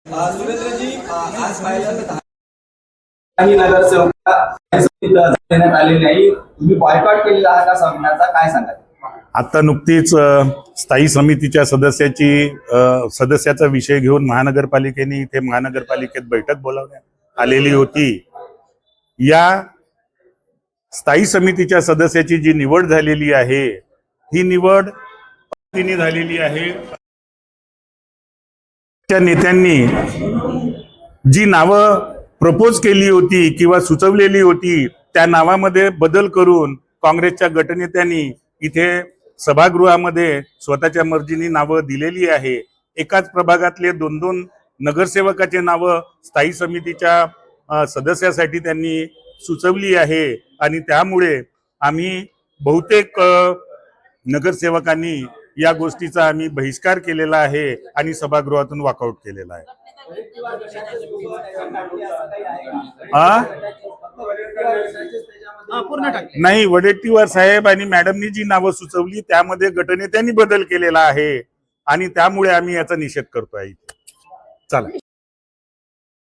सुरेंद्रजी, आज पाहिलं तर काही नगरसेवक देण्यात आले नाही, तुम्ही बॉयकॉट केलेला आहात का सामन्याचा, काय सांगाल? आता नुकतीच स्थायी समितीच्या सदस्याचा विषय घेऊन महानगरपालिकेने इथे महानगरपालिकेत बैठक बोलावण्यात आलेली होती। या स्थायी समितीच्या सदस्याची जी निवड झालेली आहे ही निवड झालेली आहे। त्या नेत्यांनी जी नावं प्रपोज केली होती किंवा सुचवलेली होती त्या नावामध्ये बदल करून काँग्रेसच्या गटनेत्यांनी इथे सभागृहामध्ये स्वतःच्या मर्जीने नावं दिलेली आहे। एकाच प्रभागातले 2-2 नगरसेवकाचे नावं स्थायी समितीच्या सदस्यासाठी त्यांनी सुचवली आहे आणि त्यामुळे आम्ही बहुतेक नगरसेवकांनी या गोष्टीचा आम्ही बहिष्कार केलेला आहे आणि सभागृहातून वॉकआउट केलेला आहे। नाही, वडेट्टीवार साहेब आणि मॅडमनी जी नावं सुचवली त्यामध्ये गटनेत्यांनी बदल केलेला आहे आणि त्यामुळे आम्ही याचा निषेध करतोय। चला।